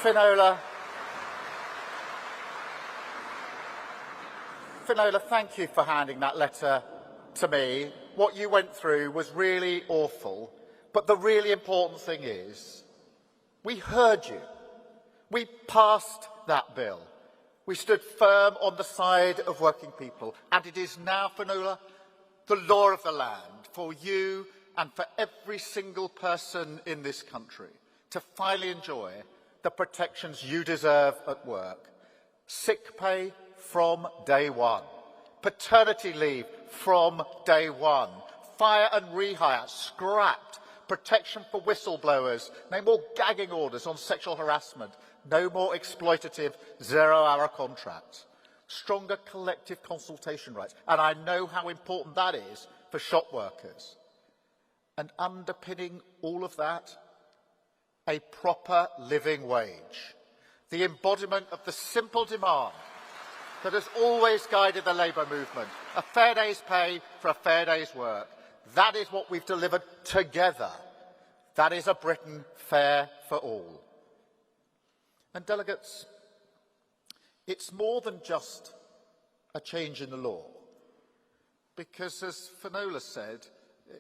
Finola, thank you for handing that letter to me. What you went through was really awful, but the really important thing is we heard you. We passed that bill. We stood firm on the side of working people, and it is now, Finola, the law of the land for you and for every single person in this country to finally enjoy the protections you deserve at work. Sick pay from day one, paternity leave from day one, fire and rehire scrapped, protection for whistleblowers, no more gagging orders on sexual harassment, no more exploitative zero-hour contracts, stronger collective consultation rights, and I know how important that is for shop workers. And underpinning all of that, a proper living wage, the embodiment of the simple demand that has always guided the Labour movement, a fair day's pay for a fair day's work. That is what we've delivered together. That is a Britain fair for all. And delegates, it's more than just a change in the law, because as Finola said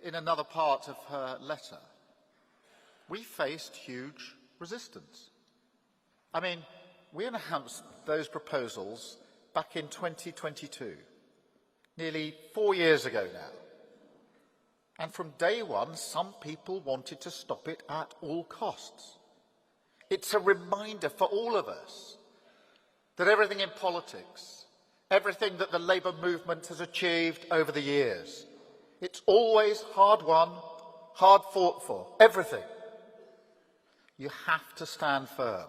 in another part of her letter, we faced huge resistance. I mean, we announced those proposals back in 2022, nearly 4 years ago now. And from day one, some people wanted to stop it at all costs. It's a reminder for all of us that everything in politics, everything that the Labour movement has achieved over the years, it's always hard won, hard fought for, everything. You have to stand firm.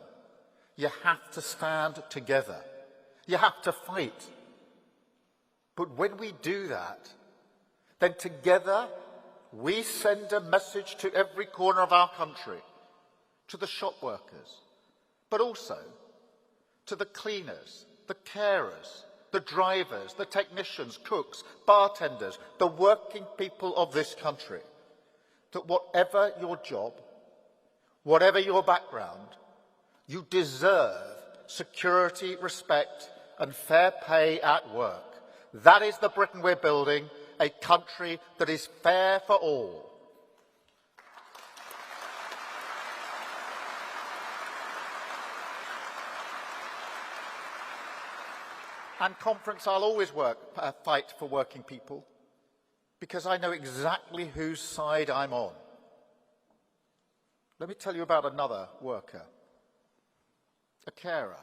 You have to stand together. You have to fight. But when we do that, then together we send a message to every corner of our country, to the shop workers, but also to the cleaners, the carers, the drivers, the technicians, cooks, bartenders, the working people of this country, that whatever your job, whatever your background, you deserve security, respect and fair pay at work. That is the Britain we're building, a country that is fair for all. And conference, I'll always fight for working people, because I know exactly whose side I'm on. Let me tell you about another worker, a carer,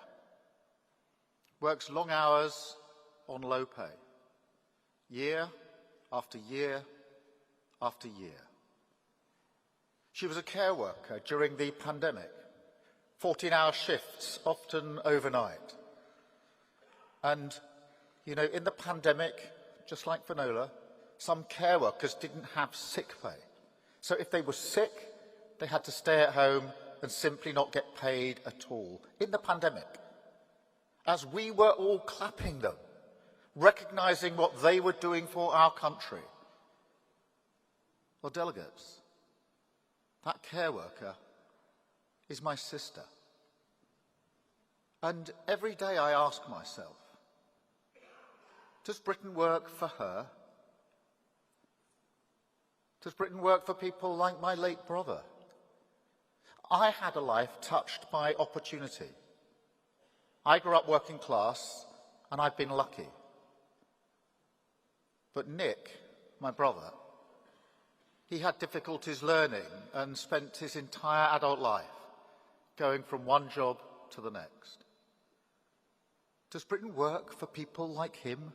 works long hours on low pay, year after year after year. She was a care worker during the pandemic, 14-hour shifts, often overnight. And, you know, in the pandemic, just like Finola, some care workers didn't have sick pay. So if they were sick, they had to stay at home and simply not get paid at all. In the pandemic, as we were all clapping them, recognising what they were doing for our country. Well, delegates, that care worker is my sister. And every day I ask myself, does Britain work for her? Does Britain work for people like my late brother? I had a life touched by opportunity. I grew up working class, and I've been lucky. But Nick, my brother, he had difficulties learning and spent his entire adult life going from one job to the next. Does Britain work for people like him?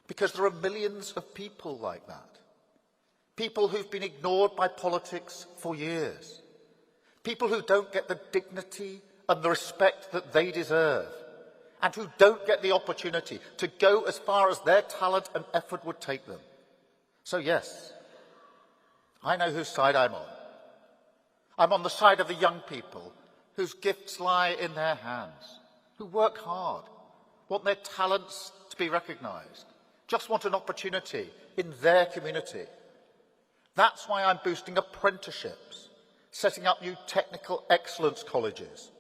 Because there are millions of people like that. People who've been ignored by politics for years. People who don't get the dignity and the respect that they deserve, and who don't get the opportunity to go as far as their talent and effort would take them. So yes, I know whose side I'm on. I'm on the side of the young people whose gifts lie in their hands, who work hard, want their talents to be recognised, just want an opportunity in their community. That's why I'm boosting apprenticeships, setting up new technical excellence colleges,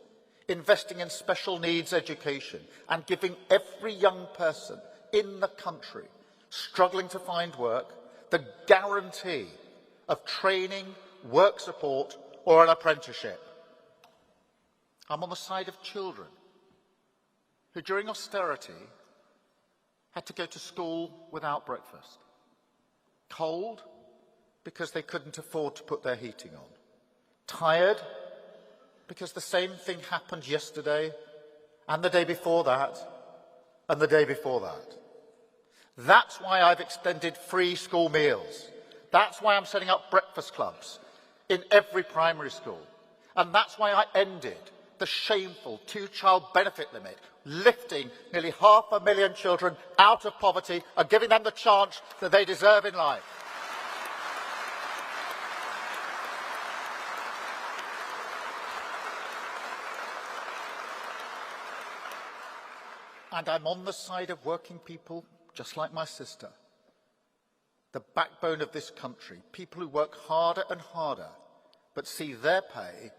investing in special needs education and giving every young person in the country struggling to find work the guarantee of training, work support or an apprenticeship. I'm on the side of children who during austerity had to go to school without breakfast, cold because they couldn't afford to put their heating on, tired because the same thing happened yesterday and the day before that and the day before that. That's why I've extended free school meals. That's why I'm setting up breakfast clubs in every primary school. And that's why I ended the shameful two-child benefit limit, lifting nearly 500,000 children out of poverty and giving them the chance that they deserve in life. And I'm on the side of working people, just like my sister, the backbone of this country, people who work harder and harder, but see their pay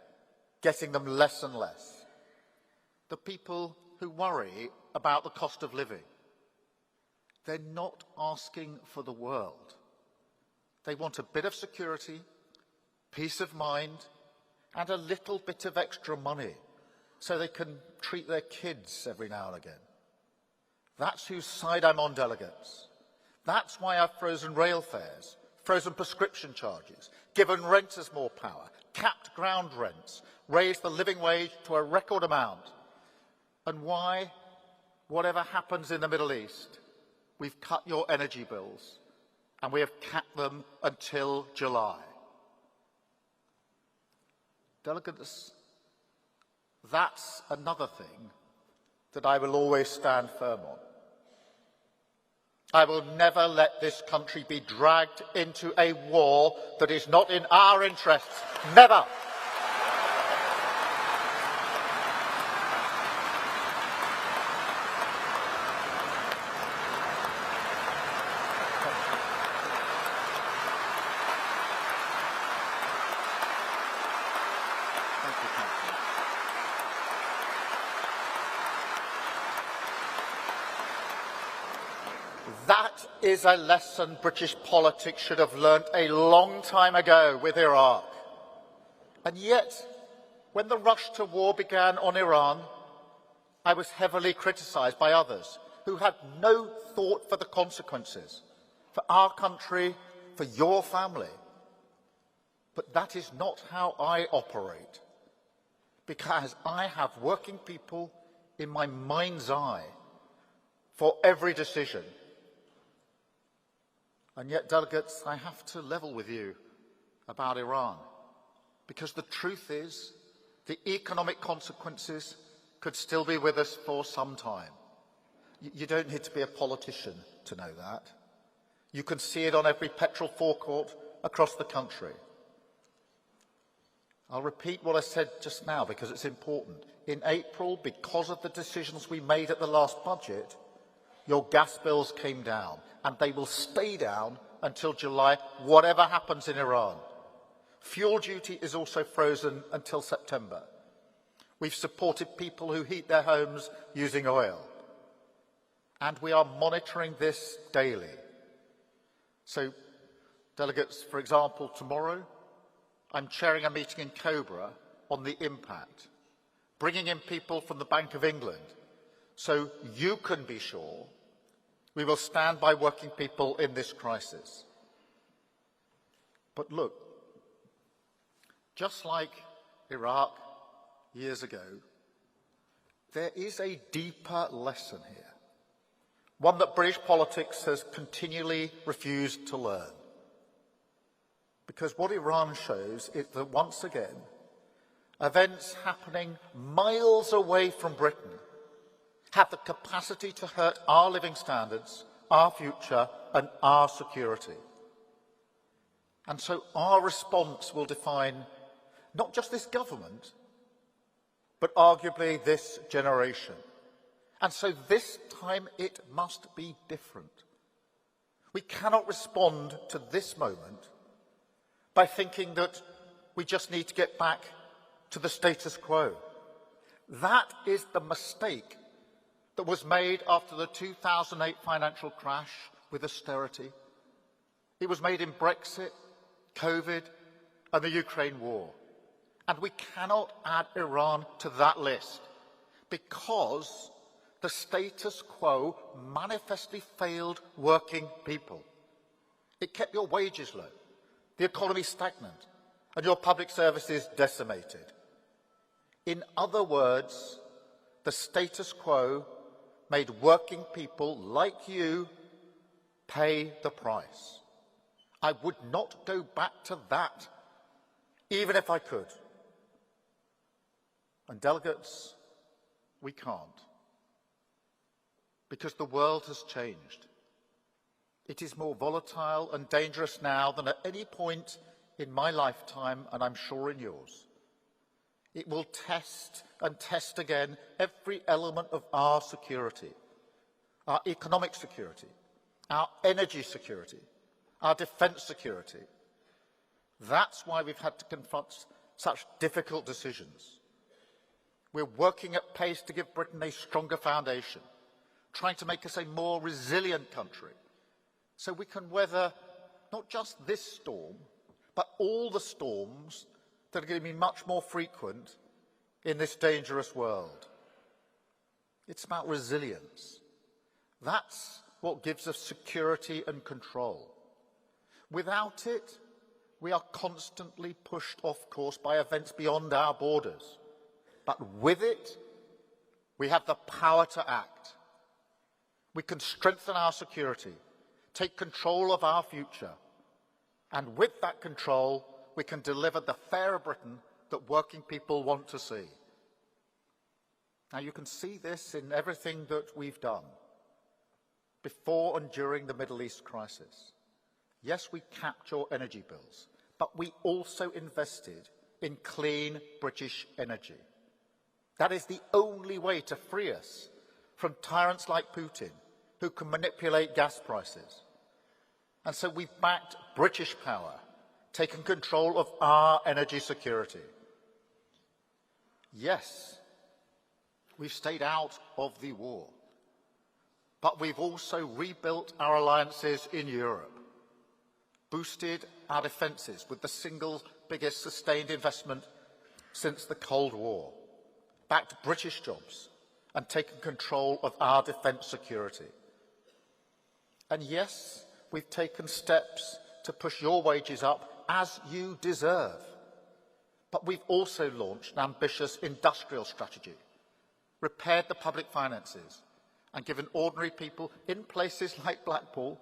getting them less and less. The people who worry about the cost of living. They're not asking for the world. They want a bit of security, peace of mind, and a little bit of extra money so they can treat their kids every now and again. That's whose side I'm on, delegates. That's why I've frozen rail fares, frozen prescription charges, given renters more power, capped ground rents, raised the living wage to a record amount. And why, whatever happens in the Middle East, we've cut your energy bills and we have capped them until July. Delegates, that's another thing that I will always stand firm on. I will never let this country be dragged into a war that is not in our interests. Never! That is a lesson British politics should have learnt a long time ago with Iraq. And yet, when the rush to war began on Iran, I was heavily criticised by others who had no thought for the consequences, for our country, for your family. But that is not how I operate, because I have working people in my mind's eye for every decision. And yet, delegates, I have to level with you about Iran, because the truth is the economic consequences could still be with us for some time. You don't need to be a politician to know that. You can see it on every petrol forecourt across the country. I'll repeat what I said just now because it's important. In April, because of the decisions we made at the last budget, your gas bills came down, and they will stay down until July, whatever happens in Iran. Fuel duty is also frozen until September. We've supported people who heat their homes using oil. And we are monitoring this daily. So, delegates, for example, tomorrow, I'm chairing a meeting in Cobra on the impact, bringing in people from the Bank of England, so you can be sure we will stand by working people in this crisis. But look, just like Iraq years ago, there is a deeper lesson here, one that British politics has continually refused to learn. Because what Iran shows is that once again, events happening miles away from Britain have the capacity to hurt our living standards, our future, and our security. And so our response will define not just this government, but arguably this generation. And so this time it must be different. We cannot respond to this moment by thinking that we just need to get back to the status quo. That is the mistake that was made after the 2008 financial crash with austerity. It was made in Brexit, COVID, and the Ukraine war. And we cannot add Iran to that list because the status quo manifestly failed working people. It kept your wages low, the economy stagnant, and your public services decimated. In other words, the status quo made working people like you pay the price. I would not go back to that, even if I could. And delegates, we can't. Because the world has changed. It is more volatile and dangerous now than at any point in my lifetime, and I'm sure in yours. It will test and test again every element of our security, our economic security, our energy security, our defence security. That's why we've had to confront such difficult decisions. We're working at pace to give Britain a stronger foundation, trying to make us a more resilient country, so we can weather not just this storm, but all the storms that are going to be much more frequent in this dangerous world. It's about resilience. That's what gives us security and control. Without it, we are constantly pushed off course by events beyond our borders. But with it, we have the power to act. We can strengthen our security, take control of our future, and with that control, we can deliver the fairer Britain that working people want to see. Now, you can see this in everything that we've done before and during the Middle East crisis. Yes, we capped your energy bills, but we also invested in clean British energy. That is the only way to free us from tyrants like Putin, who can manipulate gas prices. And so we've backed British power, taken control of our energy security. Yes, we've stayed out of the war, but we've also rebuilt our alliances in Europe, boosted our defences with the single biggest sustained investment since the Cold War, backed British jobs and taken control of our defence security. And yes, we've taken steps to push your wages up as you deserve. But we've also launched an ambitious industrial strategy, repaired the public finances, and given ordinary people in places like Blackpool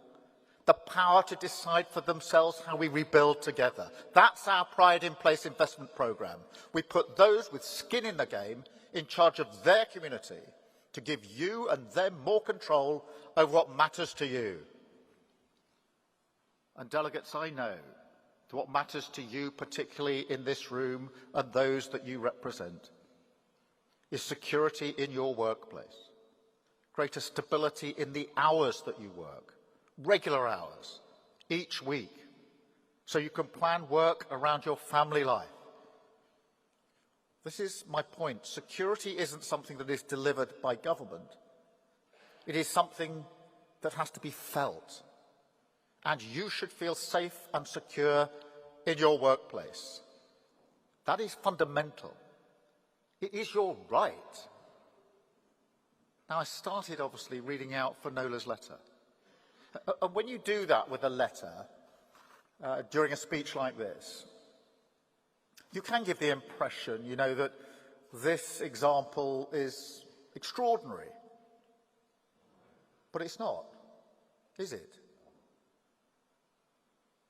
the power to decide for themselves how we rebuild together. That's our Pride in Place investment programme. We put those with skin in the game in charge of their community to give you and them more control over what matters to you. And delegates, I know that what matters to you, particularly in this room and those that you represent, is security in your workplace, greater stability in the hours that you work, regular hours, each week, so you can plan work around your family life. This is my point. Security isn't something that is delivered by government. It is something that has to be felt. And you should feel safe and secure in your workplace. That is fundamental. It is your right. Now, I started, obviously, reading out Finola's letter. And when you do that with a letter during a speech like this, you can give the impression, you know, that this example is extraordinary. But it's not, is it?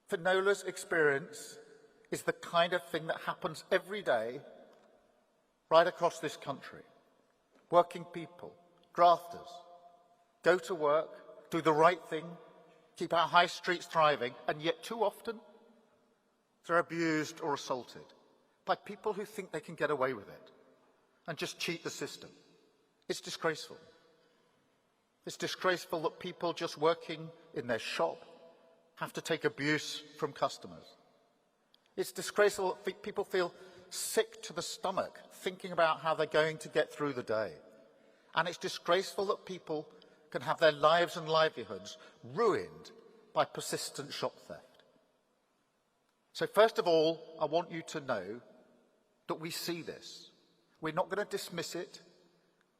Finola's experience is the kind of thing that happens every day right across this country. Working people, grafters, go to work, do the right thing, keep our high streets thriving, and yet too often they're abused or assaulted by people who think they can get away with it and just cheat the system. It's disgraceful. It's disgraceful that people just working in their shop have to take abuse from customers. It's disgraceful that people feel sick to the stomach thinking about how they're going to get through the day. And it's disgraceful that people can have their lives and livelihoods ruined by persistent shop theft. So first of all, I want you to know that we see this. We're not going to dismiss it.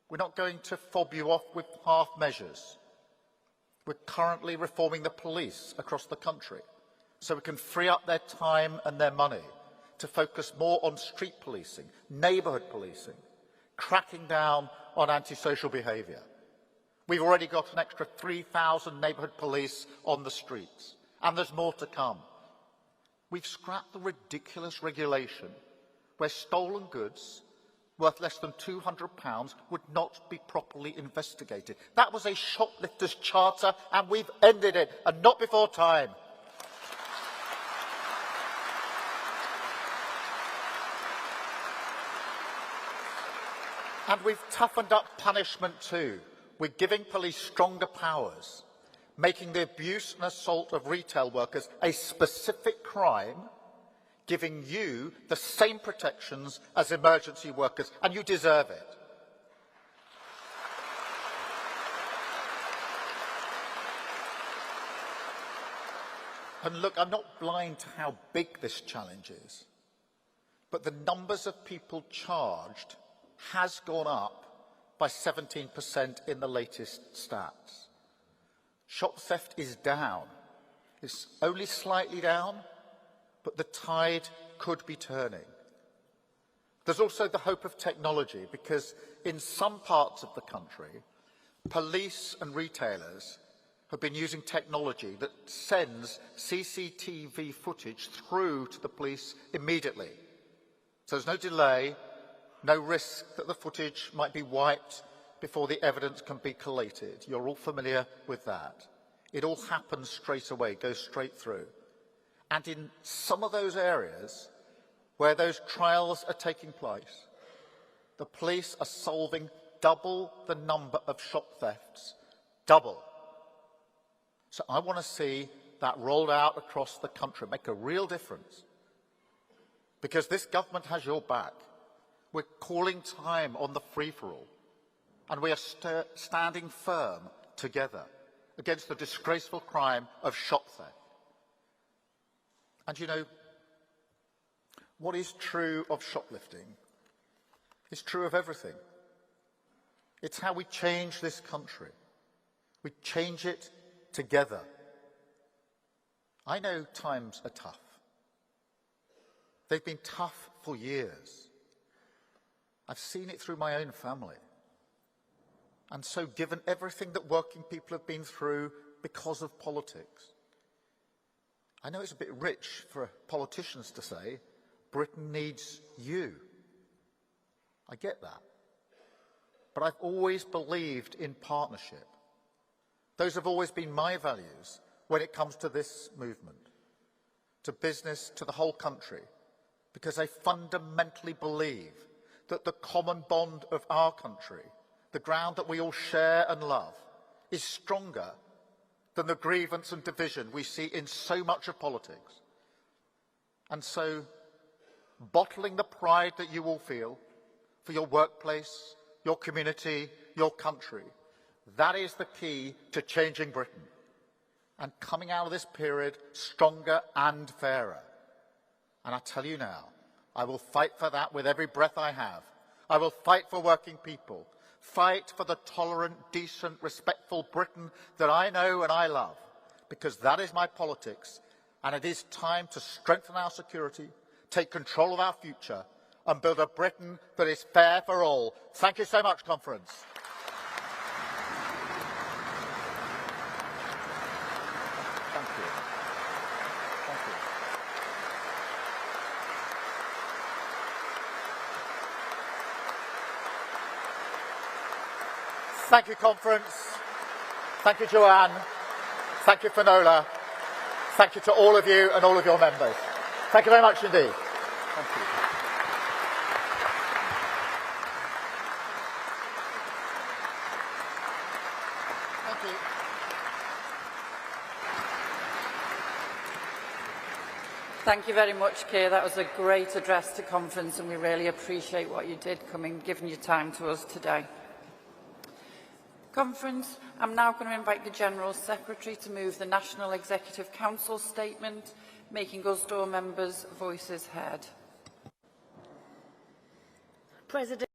We're not going to fob you off with half measures. We're currently reforming the police across the country so we can free up their time and their money to focus more on street policing, neighbourhood policing, cracking down on antisocial behaviour. We've already got an extra 3,000 neighbourhood police on the streets, and there's more to come. We've scrapped the ridiculous regulation where stolen goods worth less than £200 would not be properly investigated. That was a shoplifter's charter, and we've ended it, and not before time. And we've toughened up punishment too. We're giving police stronger powers, making the abuse and assault of retail workers a specific crime, giving you the same protections as emergency workers, and you deserve it. And look, I'm not blind to how big this challenge is, but the numbers of people charged has gone up by 17% in the latest stats. Shop theft is down. It's only slightly down, but the tide could be turning. There's also the hope of technology, because in some parts of the country, police and retailers have been using technology that sends CCTV footage through to the police immediately. So there's no delay, no risk that the footage might be wiped before the evidence can be collated. You're all familiar with that. It all happens straight away, goes straight through. And in some of those areas where those trials are taking place, the police are solving double the number of shop thefts. Double. So I want to see that rolled out across the country, make a real difference. Because this government has your back. We're calling time on the free-for-all, and we are standing firm together against the disgraceful crime of shop theft. And you know, what is true of shoplifting is true of everything. It's how we change this country. We change it together. I know times are tough. They've been tough for years. I've seen it through my own family. And so, given everything that working people have been through because of politics, I know it's a bit rich for politicians to say, Britain needs you. I get that. But I've always believed in partnership. Those have always been my values when it comes to this movement, to business, to the whole country, because I fundamentally believe that the common bond of our country, the ground that we all share and love, is stronger than the grievance and division we see in so much of politics. And so, bottling the pride that you all feel for your workplace, your community, your country, that is the key to changing Britain and coming out of this period stronger and fairer. And I tell you now, I will fight for that with every breath I have. I will fight for working people, fight for the tolerant, decent, respectful Britain that I know and I love, because that is my politics, and it is time to strengthen our security, take control of our future, and build a Britain that is fair for all. Thank you so much, Conference. Thank you. Thank you. Thank you, Conference. Thank you, Joanne. Thank you, Finola. Thank you to all of you and all of your members. Thank you very much indeed. Thank you. Thank you. Thank you very much, Keir. That was a great address to conference, and we really appreciate what you did coming, giving your time to us today. Conference, I'm now going to invite the General Secretary to move the National Executive Council statement, making us door members' voices heard. President.